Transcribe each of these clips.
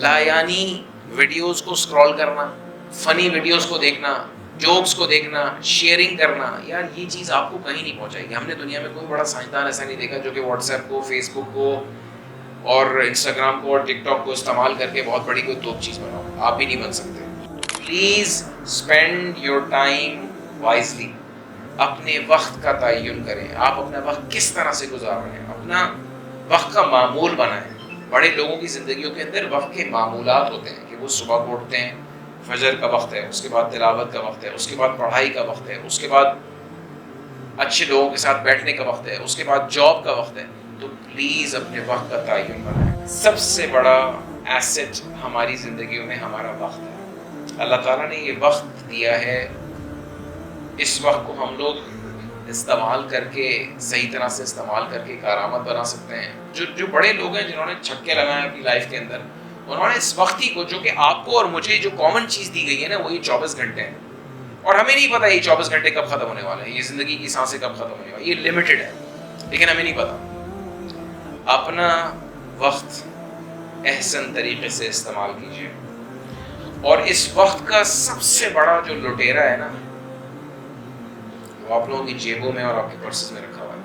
لایانی videos کو scroll کرنا، funny videos کو دیکھنا، جوکس کو دیکھنا، شیئرنگ کرنا، یار یہ چیز آپ کو کہیں نہیں پہنچائے گی. ہم نے دنیا میں کوئی بڑا سائنسدان ایسا نہیں دیکھا جو کہ واٹس ایپ کو، فیس بک کو اور انسٹاگرام کو اور ٹک ٹاک کو استعمال کر کے بہت بڑی کوئی توپ چیز بناؤ. آپ بھی نہیں بن سکتے. Please spend your time wisely. اپنے وقت کا تعین کریں. آپ اپنا وقت کس طرح سے گزار رہے ہیں، اپنا وقت کا معمول بنائیں. بڑے لوگوں کی زندگیوں کے اندر وقت کے معمولات ہوتے ہیں کہ وہ صبح کو اٹھتے ہیں، فجر کا وقت ہے، اس کے بعد تلاوت کا وقت ہے، اس کے بعد پڑھائی کا وقت ہے، اس کے بعد اچھے لوگوں کے ساتھ بیٹھنے کا وقت ہے، اس کے بعد جاب کا وقت ہے. تو پلیز اپنے وقت کا تعین بنائیں. سب سے بڑا ایسٹ ہماری زندگیوں میں ہمارا وقت ہے. اللہ تعالیٰ نے یہ وقت دیا ہے. اس وقت کو ہم لوگ استعمال کر کے، صحیح طرح سے استعمال کر کے کارآمد بنا سکتے ہیں. جو بڑے لوگ ہیں جنہوں نے چھکے لگائے اپنی لائف کے اندر، انہوں نے اس وقت ہی کو، جو کہ آپ کو اور مجھے جو کامن چیز دی گئی ہے نا، وہ یہ 24 گھنٹے ہیں. اور ہمیں نہیں پتا یہ 24 گھنٹے کب ختم ہونے والے ہیں، یہ زندگی کی سانسیں کب ختم ہونے والی، یہ لمیٹڈ ہے، لیکن ہمیں نہیں پتا. اپنا وقت احسن طریقے سے استعمال کیجیے. اور اس وقت کا سب سے بڑا جو لٹیرا ہے نا، وہ آپ لوگوں کی جیبوں میں اور آپ کے پرسز میں رکھا ہوا ہے.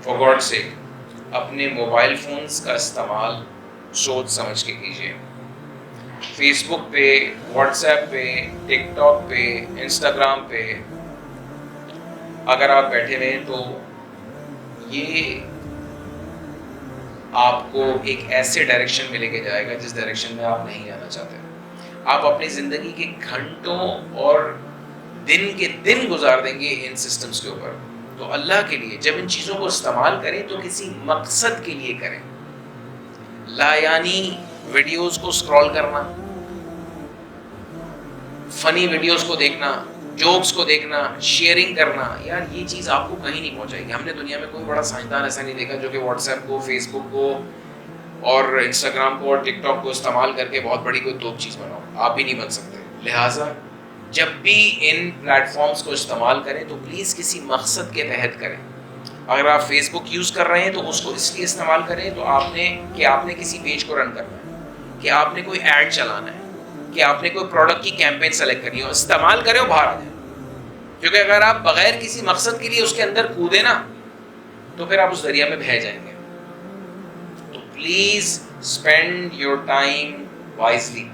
فار گاڈ سیک، اپنے موبائل فونز کا استعمال سوچ سمجھ کے کیجیے. فیس بک پہ، واٹس ایپ پہ، ٹک ٹاک پہ، انسٹاگرام پہ اگر آپ بیٹھے رہیں تو یہ آپ کو ایک ایسے ڈائریکشن میں لے کے جائے گا جس ڈائریکشن میں آپ نہیں جانا چاہتے. آپ اپنی زندگی کے گھنٹوں اور دن کے دن گزار دیں گے ان سسٹمز کے اوپر. تو اللہ کے لیے جب ان چیزوں کو استعمال کریں تو کسی مقصد کے لیے کریں. لایانی ویڈیوز کو اسکرول کرنا، فنی ویڈیوز کو دیکھنا، جوکس کو دیکھنا، شیئرنگ کرنا، یار یہ چیز آپ کو کہیں نہیں پہنچائے گی. ہم نے دنیا میں کوئی بڑا سائنسدان ایسا نہیں دیکھا جو کہ واٹس ایپ کو، فیس بک کو اور انسٹاگرام کو اور ٹک ٹاک کو استعمال کر کے بہت بڑی کوئی توپ چیز بناؤ. آپ بھی نہیں بن سکتے. لہٰذا جب بھی ان پلیٹ فارمز کو استعمال کریں تو پلیز کسی مقصد کے تحت کریں. اگر آپ فیس بک یوز کر رہے ہیں تو اس کو اس لیے استعمال کریں تو آپ نے کسی پیج کو رن کرنا ہے، کہ آپ نے کوئی ایڈ چلانا ہے، کہ آپ نے کوئی پروڈکٹ کی کیمپین سلیکٹ کرنی ہے. استعمال کریں اور باہر آ جائیں. کیونکہ اگر آپ بغیر کسی مقصد کے لیے اس کے اندر کودیں نا تو پھر آپ اس دریا میں بہہ جائیں گے. تو please spend your time wisely.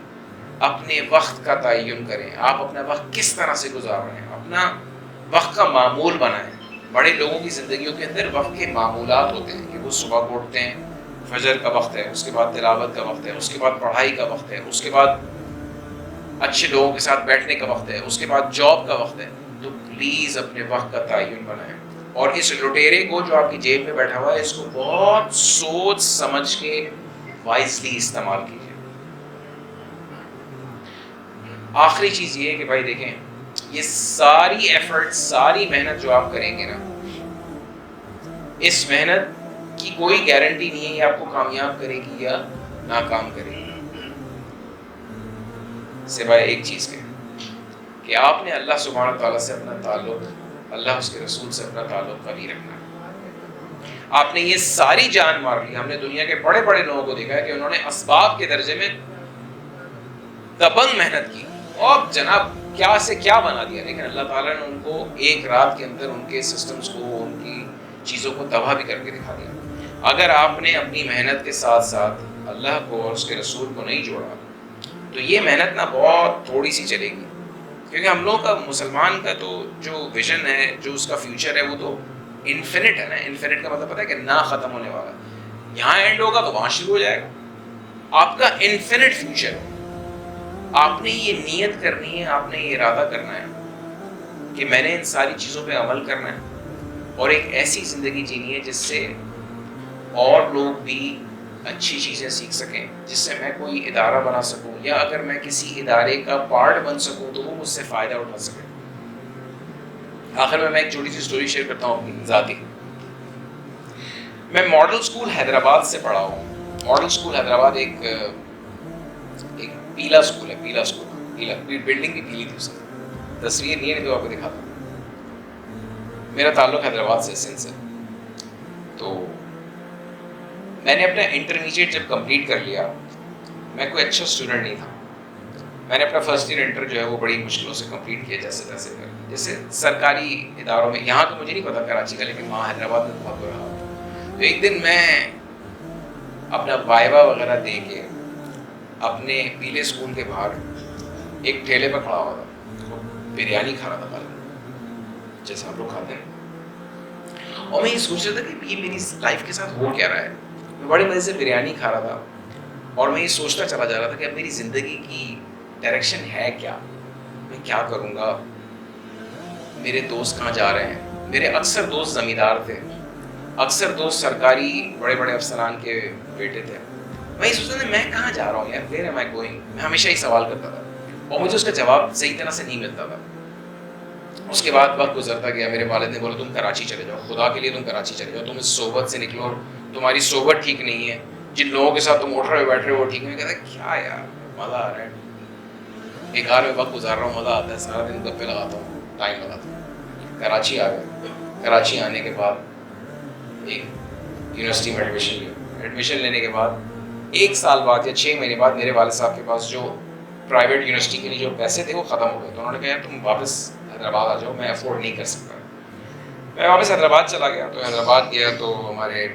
اپنے وقت کا تعین کریں. آپ اپنا وقت کس طرح سے گزار رہے ہیں، اپنا وقت کا معمول بنائیں. بڑے لوگوں کی زندگیوں کے اندر وقت کے معمولات ہوتے ہیں کہ وہ صبح کو اٹھتے ہیں، فجر کا وقت ہے، اس کے بعد تلاوت کا وقت ہے، اس کے بعد پڑھائی کا وقت ہے، اس کے بعد اچھے لوگوں کے ساتھ بیٹھنے کا وقت ہے، اس کے بعد جاب کا وقت ہے. تو پلیز اپنے وقت کا تعین بنائیں. اور اس لٹیرے کو جو آپ کی جیب میں بیٹھا ہوا ہے، اس کو بہت سوچ سمجھ کے وائزلی استعمال کیجیے. آخری چیز یہ ہے کہ بھائی دیکھیں، یہ ساری ایفرٹ، ساری محنت جو آپ کریں گے نا، اس محنت کی کوئی گارنٹی نہیں ہے یہ آپ کو کامیاب کرے گی یا ناکام کرے گی، سوائے ایک چیز کے کہ آپ نے اللہ سبحانہ تعالیٰ سے اپنا تعلق، اللہ اس کے رسول سے اپنا تعلق قوی رکھنا ہے. آپ نے یہ ساری جان مار لی. ہم نے دنیا کے بڑے بڑے لوگوں کو دیکھا ہے کہ انہوں نے اسباب کے درجے میں دبنگ محنت کی اور جناب کیا سے کیا بنا دیا، لیکن اللہ تعالیٰ نے ان کو ایک رات کے اندر ان کے سسٹمز کو، ان کی چیزوں کو تباہ بھی کر کے دکھا دیا. اگر آپ نے اپنی محنت کے ساتھ ساتھ اللہ کو اور اس کے رسول کو نہیں جوڑا تو یہ محنت نا بہت تھوڑی سی چلے گی. کیونکہ ہم لوگوں کا، مسلمان کا تو جو ویژن ہے، جو اس کا فیوچر ہے، وہ تو انفینٹ ہے نا. انفینٹ کا مطلب پتہ ہے کہ نہ ختم ہونے والا. یہاں اینڈ ہوگا تو وہاں شروع ہو جائے گا. آپ کا انفینٹ فیوچر ہے. آپ نے یہ نیت کرنی ہے، آپ نے یہ ارادہ کرنا ہے کہ میں نے ان ساری چیزوں پہ عمل کرنا ہے اور ایک ایسی زندگی جینی ہے جس سے اور لوگ بھی اچھی چیزیں سیکھ سکیں، جس سے میں کوئی ادارہ بنا سکوں، یا اگر میں کسی ادارے کا پارٹ بن سکوں تو وہ مجھ سے فائدہ اٹھا سکے. آخر میں ایک چھوٹی سی سٹوری شیئر کرتا ہوں اپنی ذاتی. میں ماڈل اسکول حیدرآباد سے پڑھا ہوں. ماڈل اسکول حیدرآباد ایک پیلا اسکول ہے. پیلا اسکول، پیلا بلڈنگ بھی پیلی تھی. اس کی تصویر نہیں ہے تو آپ کو دکھاتا ہوں. میرا تعلق حیدرآباد سے، سندھ سے. تو میں نے اپنا انٹرمیڈیٹ جب کمپلیٹ کر لیا، میں کوئی اچھا اسٹوڈنٹ نہیں تھا، میں نے اپنا فرسٹ ایئر انٹر جو ہے وہ بڑی مشکلوں سے کمپلیٹ کیا، جیسے تیسے کر، جیسے سرکاری اداروں میں، یہاں تو مجھے نہیں پتا کراچی کا، لیکن وہاں حیدرآباد میں بہت برا حال تھا۔ تو ایک دن میں اپنا وائوا وغیرہ دے کے اپنے پیلے اسکول کے باہر ایک ٹھیلے پہ کھڑا ہوا تھا، بریانی کھا رہا تھا غالباً، جیسے ہم لوگ کھاتے ہیں، اور میں یہ سوچ رہا تھا کہ یہ میری لائف کے ساتھ ہو کیا رہا ہے۔ میں بڑے مزے سے بریانی کھا رہا تھا اور میں یہ سوچتا چلا جا رہا تھا کہ اب میری زندگی کی ڈائریکشن ہے کیا، میں کیا کروں گا، میرے دوست کہاں جا رہے ہیں۔ میرے اکثر دوست زمیندار تھے، اکثر دوست سرکاری بڑے بڑے افسران کے بیٹے تھے۔ میں یہ سوچتا تھا میں کہاں جا رہا ہوں یار، ویئر ایم آئی گوئنگ، میں ہمیشہ ہی سوال کرتا تھا اور مجھے اس کا جواب صحیح طرح سے نہیں ملتا تھا۔ اس کے بعد وقت گزرتا گیا، میرے والد نے بولا تم کراچی چلے جاؤ، خدا کے لیے تم کراچی چلے جاؤ، تم اس صحبت سے نکلو، تمہاری صحبت ٹھیک نہیں ہے، جن لوگوں کے ساتھ تم اٹھ رہے ہو بیٹھ رہے ہو وہ ٹھیک نہیں۔ کہتا ہے کیا یار مزہ آ رہا ہے، بیکار میں وقت گزار رہا ہوں، مزہ آتا ہے، سارا دن گپے لگاتا ہوں، ٹائم لگاتا ہوں۔ کراچی آ گئے، کراچی آنے کے بعد ایک یونیورسٹی میں ایڈمیشن لیا، ایڈمیشن لینے کے بعد 1 سال بعد یا 6 مہینے بعد میرے والد صاحب کے پاس جو پرائیویٹ یونیورسٹی کے لیے جو پیسے تھے وہ ختم ہو گئے، تو انہوں نے کہا تم واپس حیدرآباد آ جاؤ، میں افورڈ نہیں کر سکتا۔ میں واپس حیدرآباد چلا گیا، تو حیدرآباد گیا تو ہمارے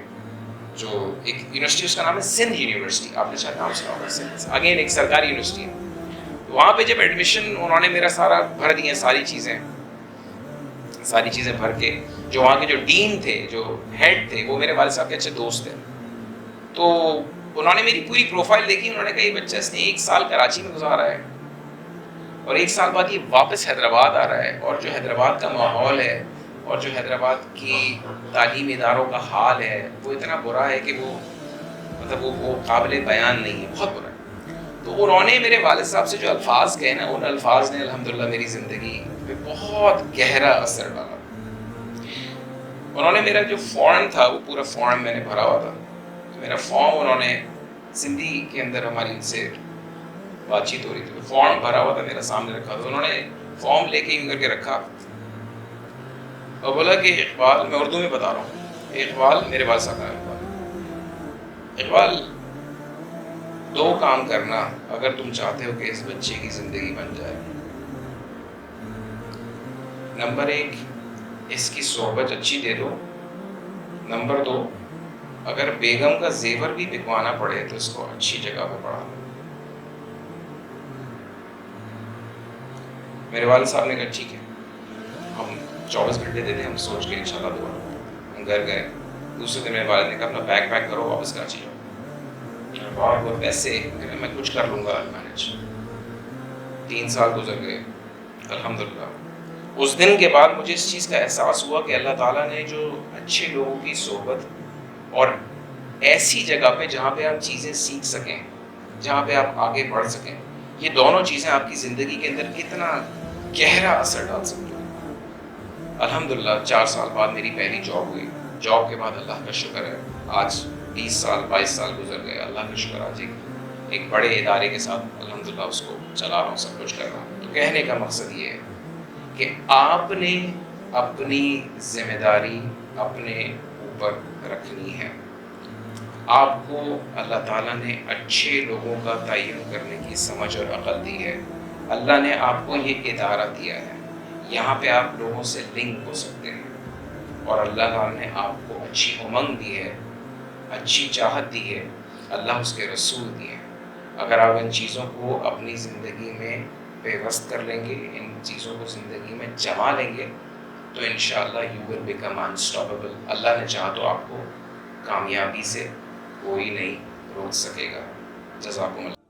جو ایک یونیورسٹی اس کا نام ہے سندھ یونیورسٹی، آپ نے شاید نام سنا ہوگا، سندھ اگین ایک سرکاری یونیورسٹی ہے۔ وہاں پہ جب ایڈمیشن انہوں نے میرا سارا بھر دیے، ساری چیزیں بھر کے، جو وہاں کے جو ڈین تھے، جو ہیڈ تھے، وہ میرے والد صاحب کے اچھے دوست تھے، تو انہوں نے میری پوری پروفائل دیکھی، انہوں نے کہا یہ بچہ اس نے 1 سال کراچی میں گزارا ہے اور 1 سال بعد یہ واپس حیدرآباد آ رہا ہے، اور جو حیدرآباد کا ماحول ہے اور جو حیدرآباد کی تعلیمی اداروں کا حال ہے وہ اتنا برا ہے کہ وہ قابل بیان نہیں ہے، بہت برا ہے۔ تو انہوں نے میرے والد صاحب سے جو الفاظ کہے نا، ان الفاظ نے الحمدللہ میری زندگی پہ بہت گہرا اثر ڈالا۔ انہوں نے میرا جو فارم تھا وہ پورا فارم میں نے بھرا ہوا تھا، میرا فارم انہوں نے سندھی کے اندر ہماری ان سے بات چیت ہو رہی تھی، فارم بھرا ہوا تھا میرا سامنے رکھا تھا، انہوں نے فارم لے کے یوں کر کے رکھا اور بولا کہ اقبال، میں اردو میں بتا رہا ہوں، اقبال میرے والد صاحب کا اقبال 2 کام کرنا اگر تم چاہتے ہو کہ اس بچے کی زندگی بن جائے۔ نمبر 1 اس کی صحبت اچھی دے دو، نمبر 2 اگر بیگم کا زیور بھی بکوانا پڑے تو اس کو اچھی جگہ پہ پڑھا دو۔ میرے والد صاحب نے کہا ٹھیک ہے، ہم 24 گھنٹے دیتے ہیں، ہم سوچ کے انشاءاللہ دعا۔ ہم گھر گئے، دوسرے دن میرے والد نے کہا اپنا بیگ پیک کرو، واپس کراچی جاؤ۔ اور پیسے میں کچھ کر لوں گا مینیج۔ 3 سال گزر گئے الحمدللہ۔ اس دن کے بعد مجھے اس چیز کا احساس ہوا کہ اللہ تعالیٰ نے جو اچھے لوگوں کی صحبت اور ایسی جگہ پہ جہاں پہ آپ چیزیں سیکھ سکیں، جہاں پہ آپ آگے بڑھ سکیں، یہ دونوں چیزیں آپ کی زندگی کے اندر کتنا گہرا اثر ڈال سکتی ہیں۔ الحمدللہ 4 سال بعد میری پہلی جاب ہوئی، جاب کے بعد اللہ کا شکر ہے آج 20 سال 22 سال گزر گئے، اللہ کا شکر آج ایک بڑے ادارے کے ساتھ الحمدللہ اس کو چلا رہا ہوں، سب کچھ کر رہا ہوں۔ تو کہنے کا مقصد یہ ہے کہ آپ نے اپنی ذمہ داری اپنے اوپر رکھنی ہے۔ آپ کو اللہ تعالیٰ نے اچھے لوگوں کا تعین کرنے کی سمجھ اور عقل دی ہے، اللہ نے آپ کو یہ ادارہ دیا ہے، یہاں پہ آپ لوگوں سے لنک ہو سکتے ہیں، اور اللہ تعالیٰ نے آپ کو اچھی امنگ دی ہے، اچھی چاہت دی ہے، اللہ اس کے رسول دیے ہیں۔ اگر آپ ان چیزوں کو اپنی زندگی میں پیوست کر لیں گے، ان چیزوں کو زندگی میں جما لیں گے، تو انشاءاللہ یو ول بیکم انسٹاپیبل۔ اللہ نے چاہا تو آپ کو کامیابی سے کوئی نہیں روک سکے گا۔ جزاکم اللہ۔